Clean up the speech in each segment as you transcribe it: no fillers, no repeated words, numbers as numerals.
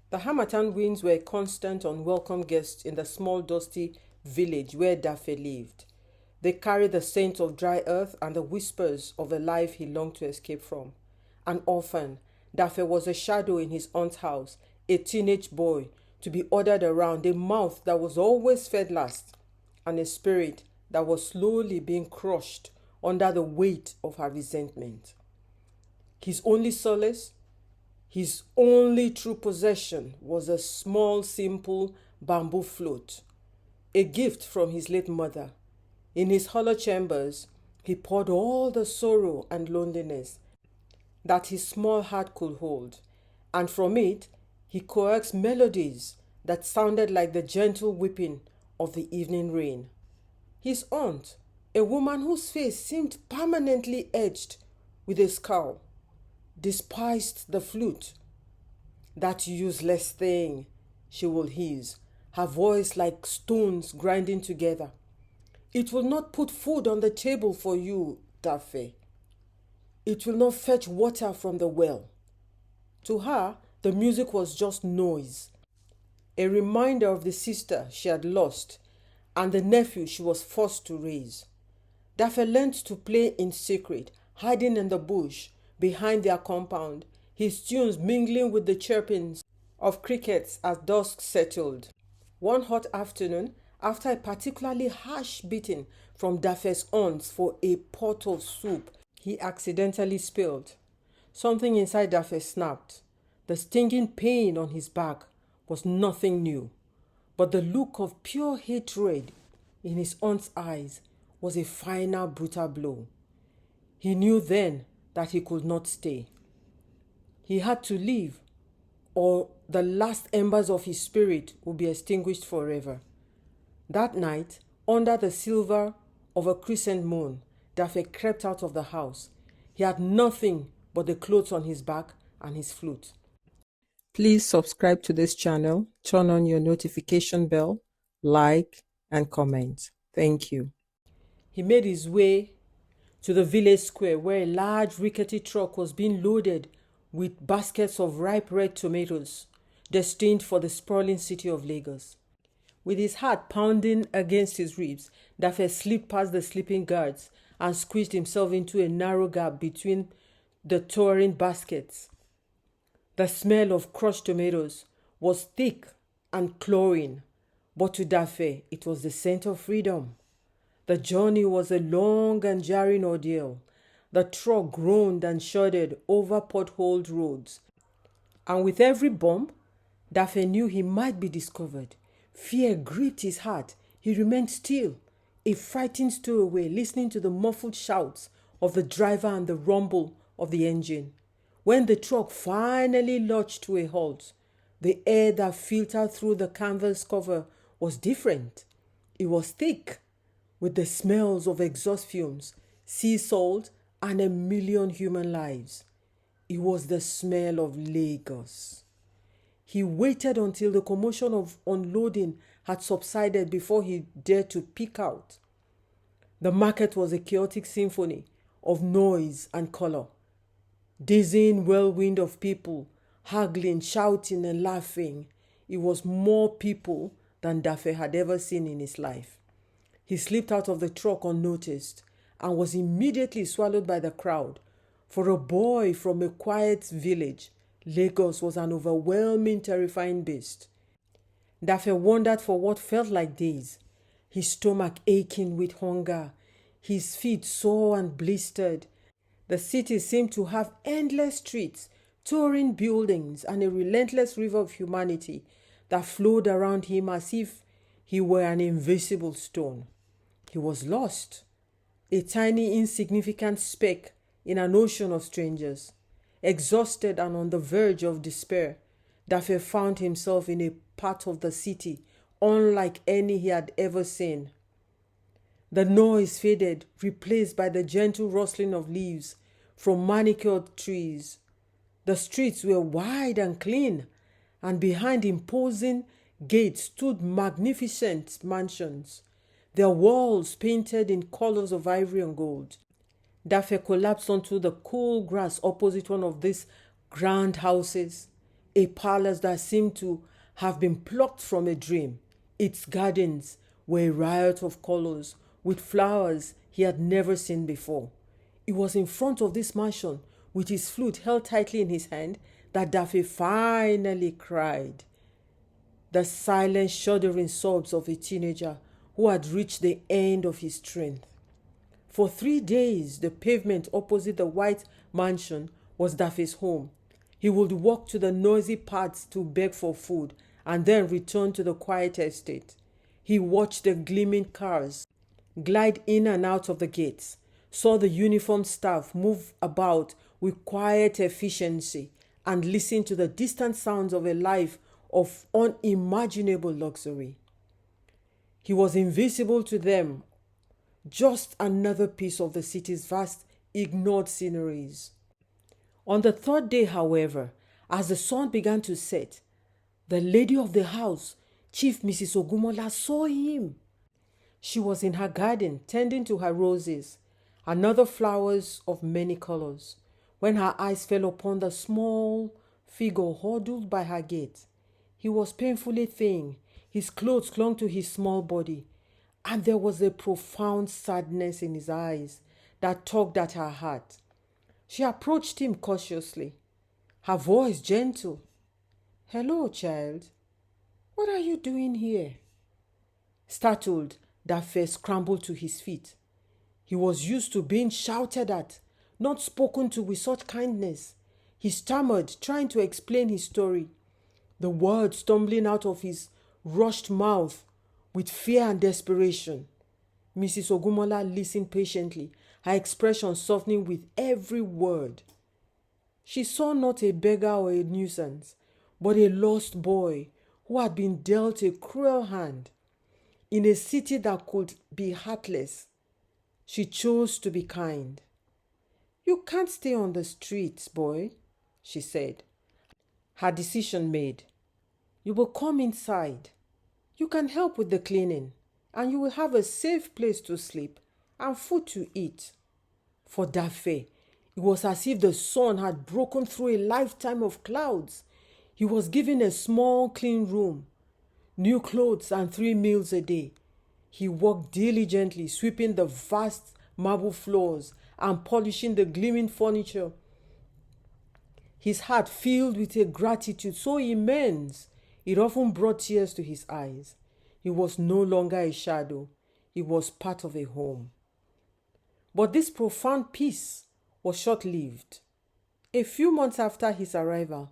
The Harmattan winds were a constant, unwelcome guests in the small, dusty village where Daffy lived. They carried the scent of dry earth and the whispers of a life he longed to escape from. An orphan, Daffy was a shadow in his aunt's house, a teenage boy to be ordered around, a mouth that was always fed last, and a spirit that was slowly being crushed under the weight of her resentment. His only solace, his only true possession, was a small, simple bamboo flute, a gift from his late mother. In his hollow chambers, he poured all the sorrow and loneliness that his small heart could hold, and from it he coaxed melodies that sounded like the gentle weeping of the evening rain. His aunt, a woman whose face seemed permanently edged with a scowl, despised the flute. "That useless thing," she will hiss, her voice like stones grinding together. "It will not put food on the table for you, Daffy. It will not fetch water from the well." To her, the music was just noise, a reminder of the sister she had lost and the nephew she was forced to raise. Daffy learned to play in secret, hiding in the bush behind their compound, his tunes mingling with the chirpings of crickets as dusk settled. One hot afternoon, after a particularly harsh beating from Daffy's aunts for a pot of soup he accidentally spilled, something inside Daffy snapped. The stinging pain on his back was nothing new, but the look of pure hatred in his aunt's eyes was a final brutal blow. He knew then that he could not stay. He had to leave, or the last embers of his spirit would be extinguished forever. That night, under the silver of a crescent moon, Daffy crept out of the house. He had nothing but the clothes on his back and his flute. Please subscribe to this channel, turn on your notification bell, like, and comment. Thank you. He made his way to the village square where a large rickety truck was being loaded with baskets of ripe red tomatoes destined for the sprawling city of Lagos. With his heart pounding against his ribs, Daffy slipped past the sleeping guards and squeezed himself into a narrow gap between the towering baskets. The smell of crushed tomatoes was thick and cloying, but to Daffy it was the scent of freedom. The journey was a long and jarring ordeal. The truck groaned and shuddered over potholed roads, and with every bump, Daffy knew he might be discovered. Fear gripped his heart. He remained still, a frightened stowaway, listening to the muffled shouts of the driver and the rumble of the engine. When the truck finally lurched to a halt, the air that filtered through the canvas cover was different. It was thick, with the smells of exhaust fumes, sea salt, and a million human lives. It was the smell of Lagos. He waited until the commotion of unloading had subsided before he dared to peek out. The market was a chaotic symphony of noise and color. Dizzying whirlwind of people, haggling, shouting, and laughing. It was more people than Daffy had ever seen in his life. He slipped out of the truck unnoticed and was immediately swallowed by the crowd. For a boy from a quiet village, Lagos was an overwhelming, terrifying beast. Daffy wandered for what felt like days, his stomach aching with hunger, his feet sore and blistered. The city seemed to have endless streets, towering buildings, and a relentless river of humanity that flowed around him as if he were an invisible stone. He was lost, a tiny, insignificant speck in an ocean of strangers. Exhausted and on the verge of despair, Daffy found himself in a part of the city unlike any he had ever seen. The noise faded, replaced by the gentle rustling of leaves from manicured trees. The streets were wide and clean, and behind imposing gates stood magnificent mansions, their walls painted in colors of ivory and gold. Daffy collapsed onto the cool grass opposite one of these grand houses, a palace that seemed to have been plucked from a dream. Its gardens were a riot of colors, with flowers he had never seen before. It was in front of this mansion, with his flute held tightly in his hand, that Daffy finally cried. The silent, shuddering sobs of a teenager who had reached the end of his strength. For 3 days, the pavement opposite the white mansion was Daffy's home. He would walk to the noisy paths to beg for food and then return to the quiet estate. He watched the gleaming cars glide in and out of the gates, saw the uniformed staff move about with quiet efficiency, and listened to the distant sounds of a life of unimaginable luxury. He was invisible to them, just another piece of the city's vast, ignored sceneries. On the 3rd day, however, as the sun began to set, the lady of the house, Chief Mrs. Ogumola, saw him. She was in her garden, tending to her roses and other flowers of many colors, when her eyes fell upon the small figure huddled by her gate. He was painfully thin, his clothes clung to his small body, and there was a profound sadness in his eyes that tugged at her heart. She approached him cautiously, her voice gentle. "Hello, child. What are you doing here?" Startled, Daffy scrambled to his feet. He was used to being shouted at, not spoken to with such kindness. He stammered, trying to explain his story, the words stumbling out of his rushed mouth with fear and desperation. Mrs. Ogumola listened patiently, her expression softening with every word. She saw not a beggar or a nuisance, but a lost boy who had been dealt a cruel hand. In a city that could be heartless, she chose to be kind. "You can't stay on the streets, boy," she said. Her decision made. "You will come inside. You can help with the cleaning, and you will have a safe place to sleep and food to eat." For Daffy, it was as if the sun had broken through a lifetime of clouds. He was given a small, clean room, new clothes, and 3 meals a day. He worked diligently, sweeping the vast marble floors and polishing the gleaming furniture. His heart filled with a gratitude so immense it often brought tears to his eyes. He was no longer a shadow. He was part of a home. But this profound peace was short-lived. A few months after his arrival,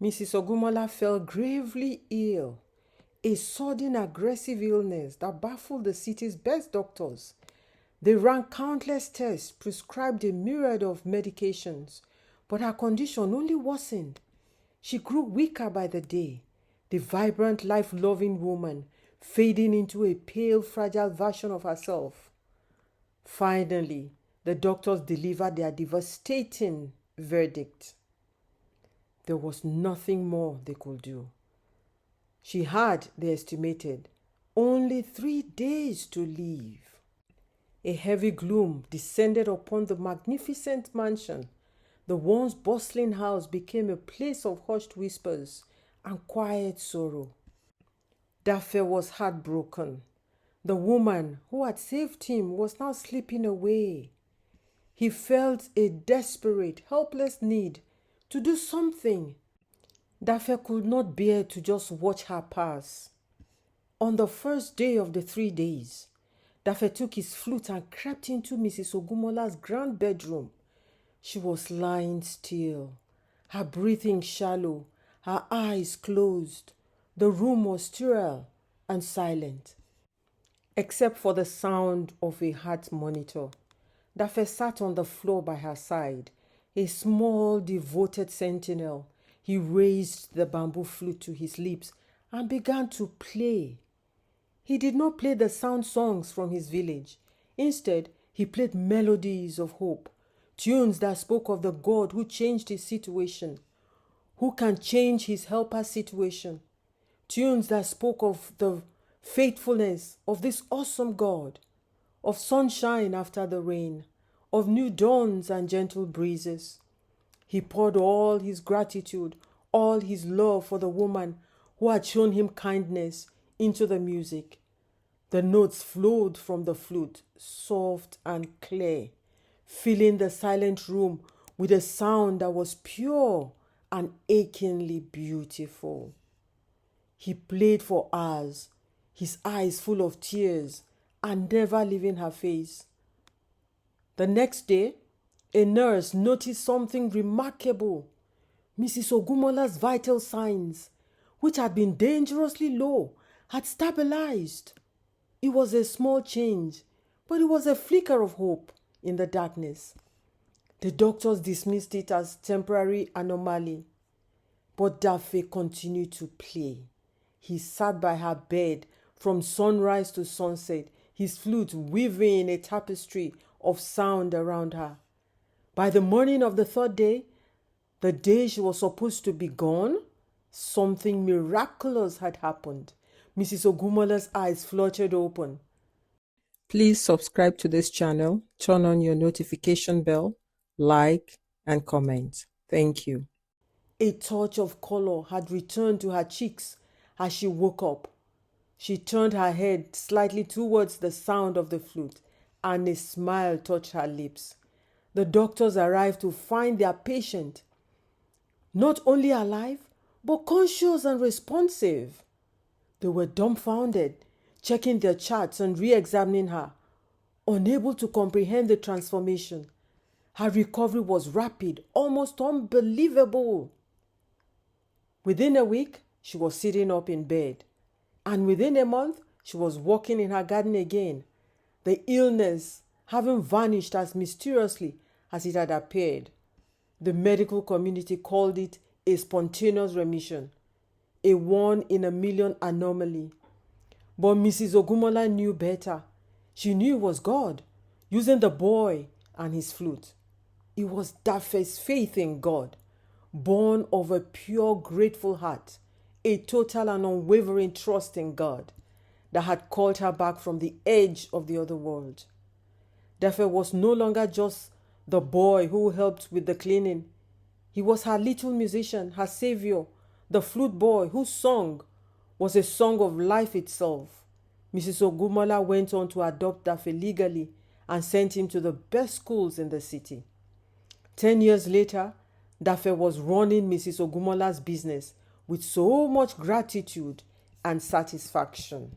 Mrs. Ogumola fell gravely ill, a sudden aggressive illness that baffled the city's best doctors. They ran countless tests, prescribed a myriad of medications, but her condition only worsened. She grew weaker by the day, the vibrant, life-loving woman fading into a pale, fragile version of herself. Finally, the doctors delivered their devastating verdict. There was nothing more they could do. She had, they estimated, only 3 days to live. A heavy gloom descended upon the magnificent mansion. The once bustling house became a place of hushed whispers and quiet sorrow. Daffy was heartbroken. The woman who had saved him was now slipping away. He felt a desperate, helpless need to do something. Daffy could not bear to just watch her pass. On the first day of the 3 days, Daffy took his flute and crept into Mrs. Ogumola's grand bedroom. She was lying still, her breathing shallow, her eyes closed. The room was sterile and silent, except for the sound of a heart monitor. Daffy sat on the floor by her side, a small, devoted sentinel. He raised the bamboo flute to his lips and began to play. He did not play the sound songs from his village. Instead, he played melodies of hope, tunes that spoke of the God who changed his situation, who can change his helper's situation, tunes that spoke of the faithfulness of this awesome God, of sunshine after the rain, of new dawns and gentle breezes. He poured all his gratitude, all his love for the woman who had shown him kindness into the music. The notes flowed from the flute, soft and clear, filling the silent room with a sound that was pure and achingly beautiful. He played for hours, his eyes full of tears and never leaving her face. The next day, a nurse noticed something remarkable. Mrs. Ogumola's vital signs, which had been dangerously low, had stabilized. It was a small change, but it was a flicker of hope in the darkness. The doctors dismissed it as temporary anomaly, but Dafe continued to play. He sat by her bed from sunrise to sunset, his flute weaving a tapestry of sound around her. By the morning of the third day, the day she was supposed to be gone, something miraculous had happened. Mrs. Ogumola's eyes fluttered open. Please subscribe to this channel, turn on your notification bell, like and comment. Thank you. A touch of color had returned to her cheeks as she woke up. She turned her head slightly towards the sound of the flute, and a smile touched her lips. The doctors arrived to find their patient not only alive, but conscious and responsive. They were dumbfounded, checking their charts and re-examining her, unable to comprehend the transformation. Her recovery was rapid, almost unbelievable. Within a week, she was sitting up in bed, and within a month, she was walking in her garden again, the illness having vanished as mysteriously as it had appeared. The medical community called it a spontaneous remission, a 1 in a million anomaly. But Mrs. Ogumola knew better. She knew it was God, using the boy and his flute. It was Dafe's faith in God, born of a pure, grateful heart, a total and unwavering trust in God, that had called her back from the edge of the other world. Dafe was no longer just the boy who helped with the cleaning. He was her little musician, her savior, the flute boy whose song was a song of life itself. Mrs. Ogumola went on to adopt Dafe legally and sent him to the best schools in the city. 10 years later, Dafe was running Mrs. Ogumola's business with so much gratitude and satisfaction.